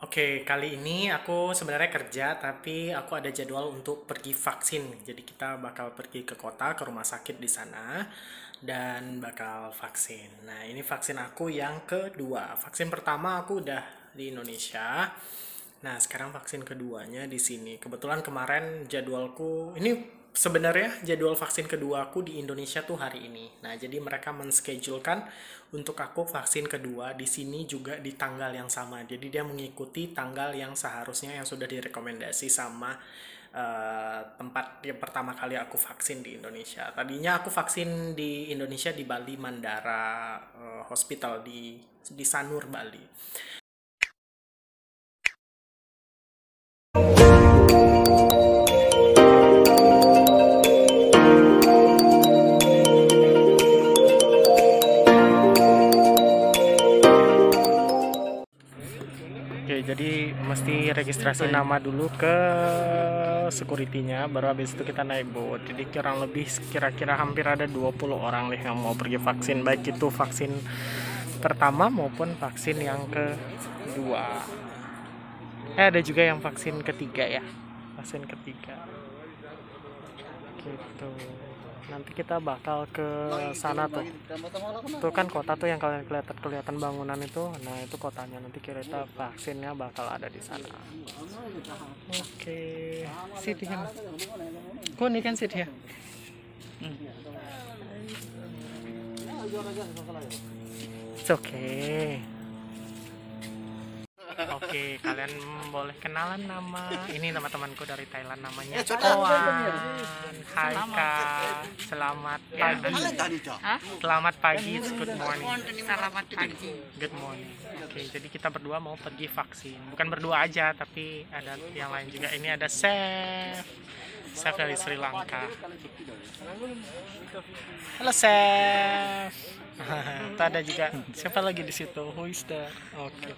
Oke, kali ini aku sebenarnya kerja, tapi aku ada jadwal untuk pergi vaksin. Jadi kita bakal pergi ke kota, ke rumah sakit di sana, dan bakal vaksin. Nah, ini vaksin aku yang kedua. Vaksin pertama aku udah di Indonesia. Nah, sekarang vaksin keduanya di sini. Kebetulan kemarin jadwalku, ini sebenarnya jadwal vaksin kedua aku di Indonesia tuh hari ini. Nah, jadi mereka menschedulkan untuk aku vaksin kedua di sini juga di tanggal yang sama. Jadi dia mengikuti tanggal yang seharusnya yang sudah direkomendasi sama tempat yang pertama kali aku vaksin di Indonesia. Tadinya aku vaksin di Indonesia di Bali Mandara Hospital di Sanur, Bali. Oke, jadi mesti registrasi nama dulu ke security-nya, baru habis itu kita naik boat. Jadi kurang lebih kira-kira hampir ada 20 orang nih yang mau pergi vaksin, baik itu vaksin pertama maupun vaksin yang kedua. Ada juga yang vaksin ketiga ya, vaksin ketiga. Gitu. Nanti kita bakal ke sana tuh. Tuh kan kota tuh yang kalian kelihatan bangunan itu. Nah, itu kotanya. Nanti kita vaksinnya bakal ada di sana. Oke. Sit here. Go nih kan sit here. It's okay. Oke, kalian boleh kenalan nama. Ini teman-temanku dari Thailand, namanya Koan. Hai Kak, selamat pagi. Selamat pagi, good morning. Selamat pagi. Good morning. Oke, jadi kita berdua mau pergi vaksin. Bukan berdua aja, tapi ada yang lain juga. Ini ada Chef dari Sri Lanka. Halo Chef. Tuh ada juga. Siapa lagi di situ? Who is that? Oke.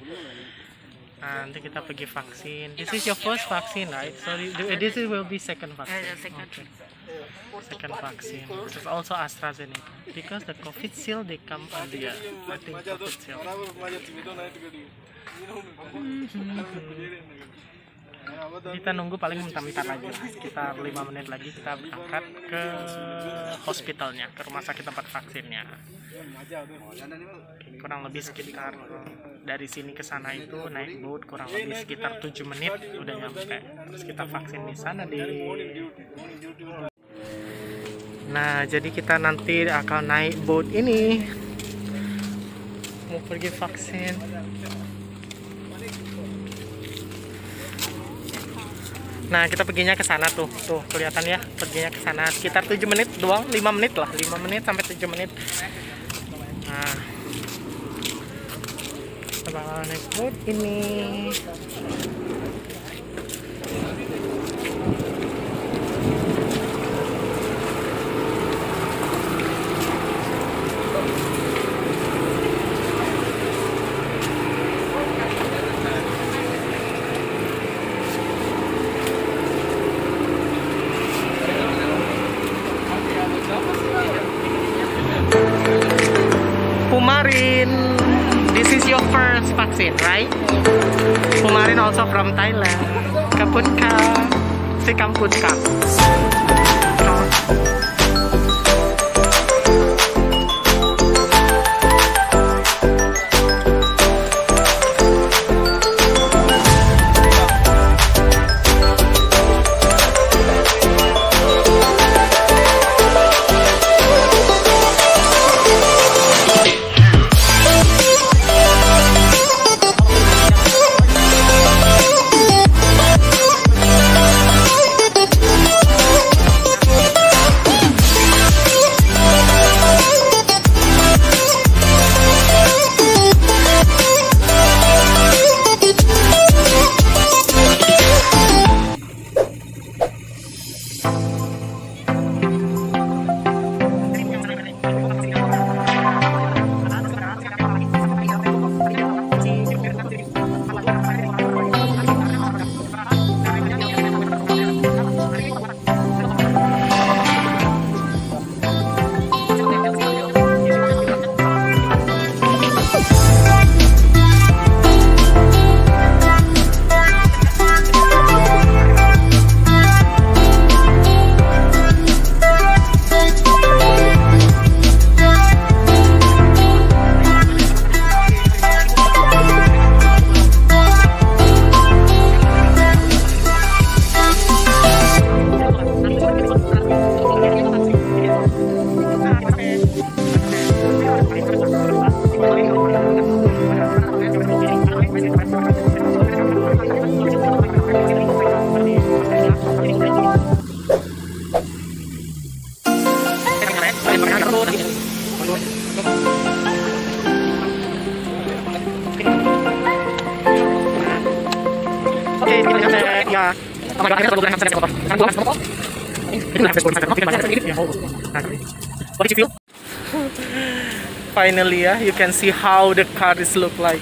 Nah, nanti kita pergi vaksin. This is your first vaccine, right? So this will be second vaccine. Okay. Second vaccine. This is also AstraZeneca because the COVID seal they come earlier. I think COVID seal. Kita nunggu paling bentar-bentar lagi lah. Sekitar 5 menit lagi kita berangkat ke hospitalnya, ke rumah sakit tempat vaksinnya. Kurang lebih sekitar dari sini ke sana itu naik boat kurang lebih sekitar 7 menit udah nyampe. Terus kita vaksin di sana di. Nah, jadi kita nanti akan naik boat ini mau pergi vaksin. Nah, kita perginya ke sana tuh kelihatan ya, perginya ke sana sekitar 7 menit doang, 5 menit lah, 5 menit sampai 7 menit. Nah, kita bakal naik boat ini. Pumarin, this is your first vaccine, right? Pumarin also from Thailand. Kapun ka, si kampun ka. Ya, what did you feel? Finally, yeah, you can see how the car is look like.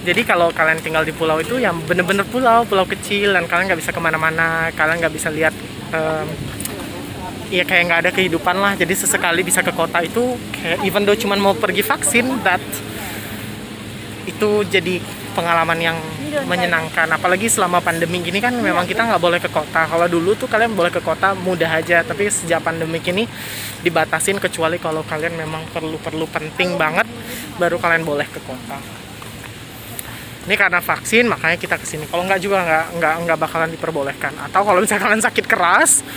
Jadi kalau kalian tinggal di pulau itu yang bener-bener pulau kecil dan kalian nggak bisa kemana-mana, kalian nggak bisa lihat, ya kayak nggak ada kehidupan lah. Jadi sesekali bisa ke kota itu, kayak even though cuman mau pergi vaksin, itu jadi pengalaman yang menyenangkan. Apalagi selama pandemi gini kan memang kita nggak boleh ke kota. Kalau dulu tuh kalian boleh ke kota mudah aja, tapi sejak pandemi ini dibatasin kecuali kalau kalian memang perlu penting banget baru kalian boleh ke kota. Ini karena vaksin makanya kita kesini. Kalau nggak juga nggak bakalan diperbolehkan. Atau kalau misalnya kalian sakit keras,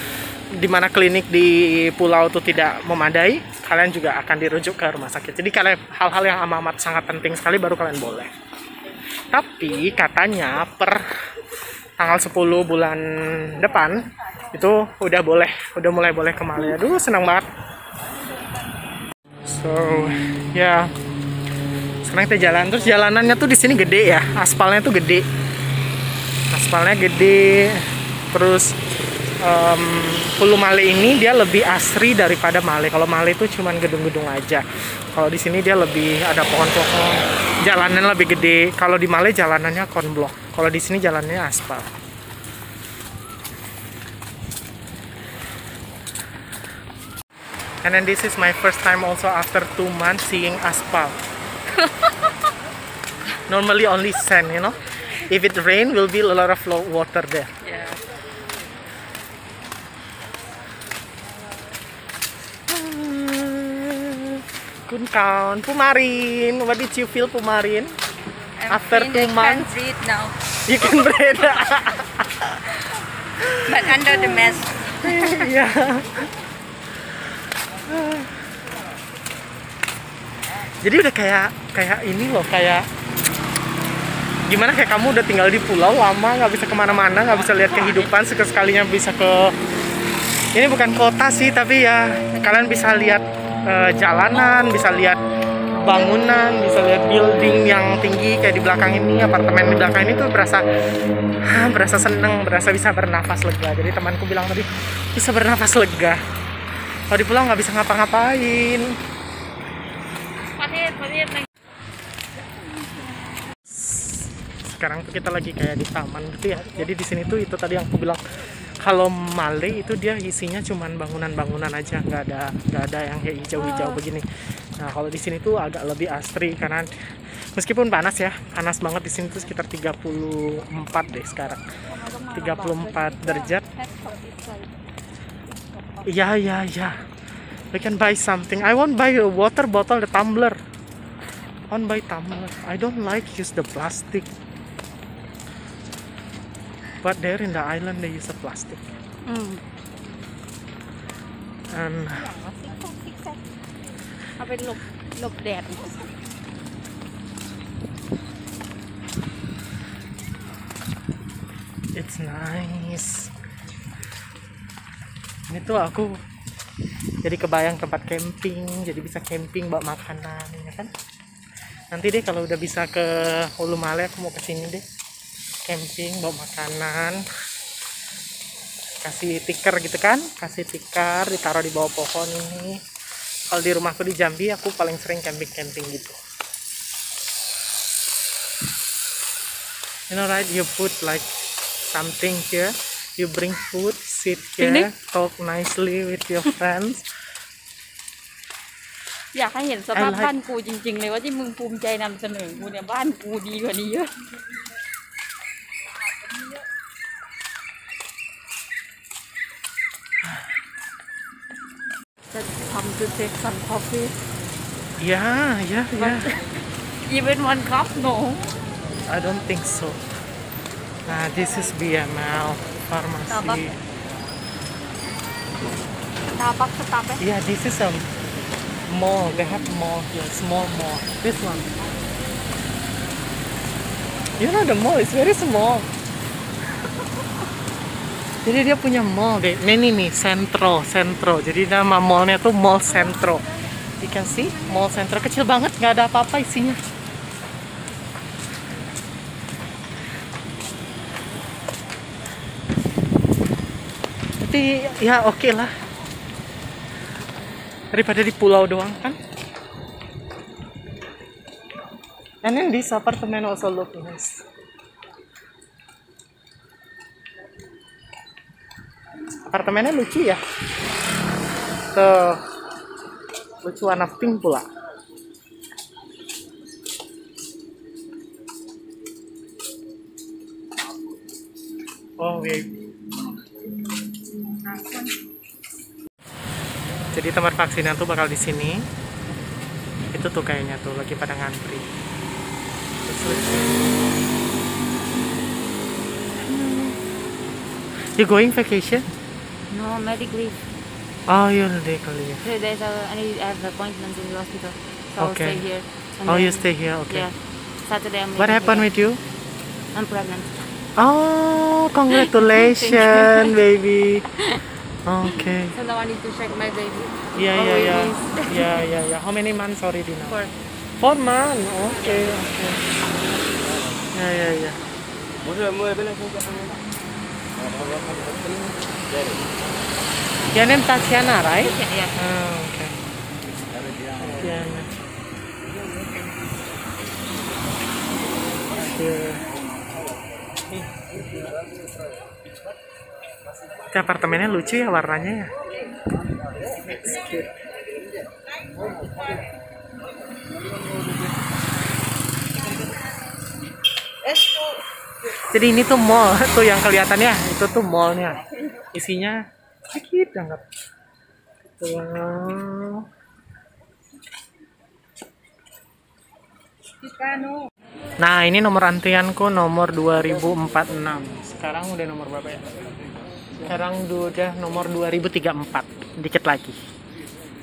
di mana klinik di pulau itu tidak memadai, kalian juga akan dirujuk ke rumah sakit. Jadi kalian hal-hal yang amat sangat penting sekali baru kalian boleh. Tapi katanya per tanggal 10 bulan depan itu udah mulai boleh ke Malaya. Aduh, senang banget. So, ya. Sekarang kita jalan, terus jalanannya tuh di sini gede ya, aspalnya tuh gede, terus Pulau Male ini dia lebih asri daripada Male. Kalau Male itu cuman gedung-gedung aja, kalau di sini dia lebih ada pohon-pohon, jalannya lebih gede. Kalau di Male jalanannya konblok, kalau di sini jalannya aspal. And then this is my first time also after 2 months seeing aspal. Normally only sand, you know. If it rain, will be a lot of water there. Yeah. Kun Kaun, Pumarin. What did you feel, Pumarin? After 2 months, I can breathe now. you can breathe. But under the mask. Yeah. Jadi udah kayak ini loh, kayak gimana, kayak kamu udah tinggal di pulau lama, nggak bisa kemana-mana, nggak bisa lihat kehidupan. Sekalinya bisa ke, ini bukan kota sih, tapi ya kalian bisa lihat jalanan, bisa lihat bangunan, bisa lihat building yang tinggi kayak di belakang ini, apartemen di belakang ini tuh berasa seneng, berasa bisa bernafas lega. Jadi temanku bilang tadi bisa bernafas lega. Kalau di pulau nggak bisa ngapa-ngapain. Sekarang tuh kita lagi kayak di taman gitu ya. Jadi di sini tuh itu tadi yang aku bilang, kalau Male itu dia isinya cuman bangunan-bangunan aja, nggak ada yang kayak hijau-hijau begini. Nah kalau di sini tuh agak lebih asri karena meskipun panas ya, panas banget di sini tuh sekitar 34 deh sekarang, 34 derajat. Ya. We can buy something. I won't buy a water bottle, the tumbler. I won't buy tumbler. I don't like use the plastic. But there in the island they use a plastic. And look there. it's nice. Ini tuh aku jadi kebayang tempat camping, jadi bisa camping bawa makanan, ya kan? Nanti deh kalau udah bisa ke Ulu Male aku mau kesini deh, camping bawa makanan, kasih tikar gitu kan, ditaruh di bawah pohon ini. Kalau di rumahku di Jambi aku paling sering camping gitu. You know right, you put like something here, you bring food, sit here, talk nicely with your friends. อยากให้เห็นสภาพบ้านกูจริงๆเลยว่าที่มึงภูมิใจนำเสนอกูเนี่ยบ้านกูดีกว่านี้เยอะ Just come to take some coffee. Yeah. Even one cup, no. I don't think so. Nah, this is BML Pharmacy. Starbucks. Yeah, this is Mall, they have mall here, small mall. This one. You know the mall is very small. Jadi dia punya mall deh. Ini nih, Centro. Jadi nama mallnya tuh Mall Centro. You can see, Mall Centro kecil banget, nggak ada apa-apa isinya. Tapi ya oke lah. Daripada di pulau doang kan. And then this apartment also look nice. Apartemennya lucu ya. Tuh. Lucu warna pink pula. Oh, wait. Jadi tempat vaksinnya tuh bakal di sini. Itu tuh kayaknya tuh lagi pada ngantri. You going vacation? No, medic leave. Oh, you're medical leave. So I have appointments in the hospital. So Okay. I'll stay here. And Oh, then, you stay here, okay. Yeah. Saturday I'm What leaving happened here. with you? I'm pregnant. Oh, congratulations, baby. Okay. So now I need to check my baby. Yeah. Always. Yeah. How many months already now? 4. 4 months. Okay. Yeah. Your name Tatiana, right? Yeah. Oh, okay. Tatiana. Ke apartemennya lucu ya warnanya ya. It's cute. Jadi ini tuh mall tuh yang kelihatannya itu tuh mallnya. Isinya sedikit banget. Wow. Nah, ini nomor antrianku nomor 2046. Sekarang udah nomor berapa ya? Sekarang udah nomor 2034. Dikit lagi.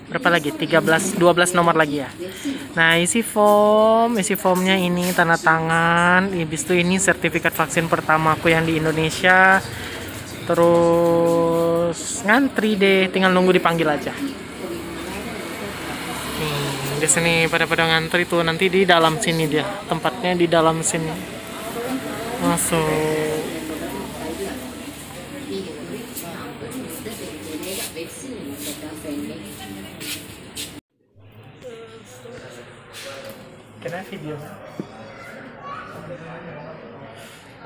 Berapa lagi? 12 nomor lagi ya. Nah, isi formnya ini tanda tangan. Habis itu ini sertifikat vaksin pertamaku yang di Indonesia. Terus ngantri deh, tinggal nunggu dipanggil aja. Nih, di sini pada ngantri tuh, nanti di dalam sini dia. Tempatnya di dalam sini. Masuk. Can I video?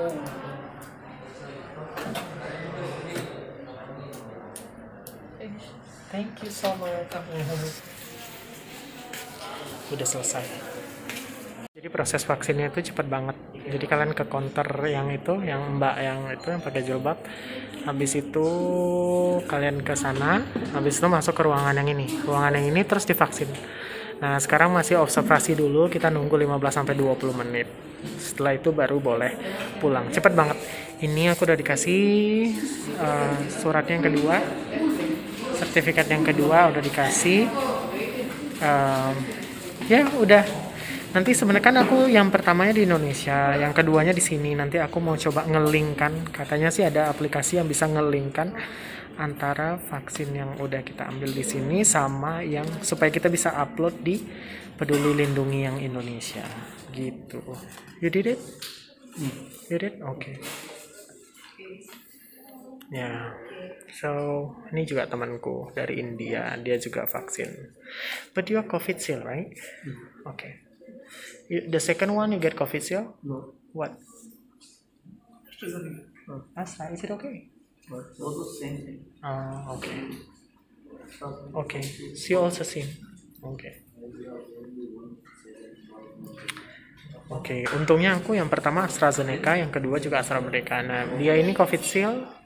Oh. Thank you so much. Udah selesai. Jadi proses vaksinnya itu cepat banget. Jadi kalian ke counter yang itu, yang mbak yang itu yang pakai jilbab. Habis itu kalian ke sana, habis itu masuk ke ruangan yang ini. Ruangan yang ini terus divaksin. Nah, sekarang masih observasi dulu, kita nunggu 15-20 menit. Setelah itu baru boleh pulang. Cepet banget. Ini aku udah dikasih suratnya yang kedua. Sertifikat yang kedua udah dikasih. Ya, udah. Nanti sebenarnya kan aku yang pertamanya di Indonesia, yang keduanya di sini. Nanti aku mau coba ngelingkan. Katanya sih ada aplikasi yang bisa ngelingkan antara vaksin yang udah kita ambil di sini sama yang supaya kita bisa upload di Peduli Lindungi yang Indonesia gitu. You did it? You did? Okay. Ya. So, ini juga temanku dari India, dia juga vaksin. But you are COVID still, right? Okay. The second one you get COVID still? No. What? Asa, is it okay? Also same thing. Okay. Okay. She also same. Okay. Oke, untungnya aku yang pertama AstraZeneca, yang kedua juga AstraZeneca. Nah, dia ini COVID Shield.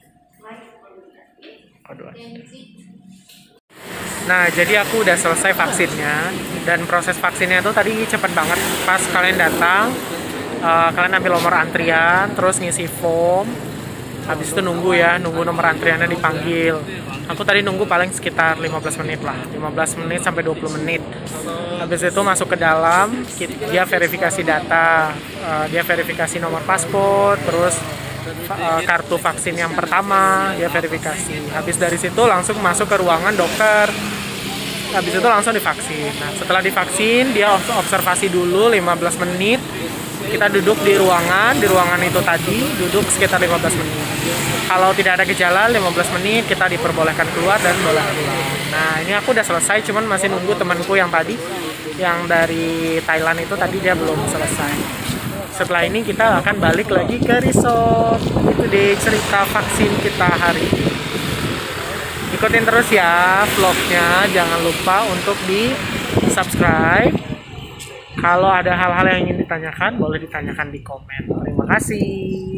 Nah, jadi aku udah selesai vaksinnya, dan proses vaksinnya tuh tadi cepet banget. Pas kalian datang, kalian ambil nomor antrian, terus ngisi form, Habis itu nunggu nomor antriannya dipanggil. Aku tadi nunggu paling sekitar 15 menit lah, 15 menit sampai 20 menit. Habis itu masuk ke dalam, dia verifikasi data, dia verifikasi nomor paspor, terus kartu vaksin yang pertama dia verifikasi. Habis dari situ langsung masuk ke ruangan dokter. Habis itu langsung divaksin. Nah, setelah divaksin dia observasi dulu 15 menit. Kita duduk di ruangan itu tadi duduk sekitar 15 menit. Kalau tidak ada gejala 15 menit kita diperbolehkan keluar dan boleh pulang. Nah, ini aku udah selesai, cuman masih nunggu temanku yang tadi yang dari Thailand itu tadi dia belum selesai. Setelah ini kita akan balik lagi ke resort. Itu deh cerita vaksin kita hari ini. Ikutin terus ya vlognya, jangan lupa untuk di subscribe. Kalau ada hal-hal yang ingin ditanyakan, boleh ditanyakan di komen. Terima kasih.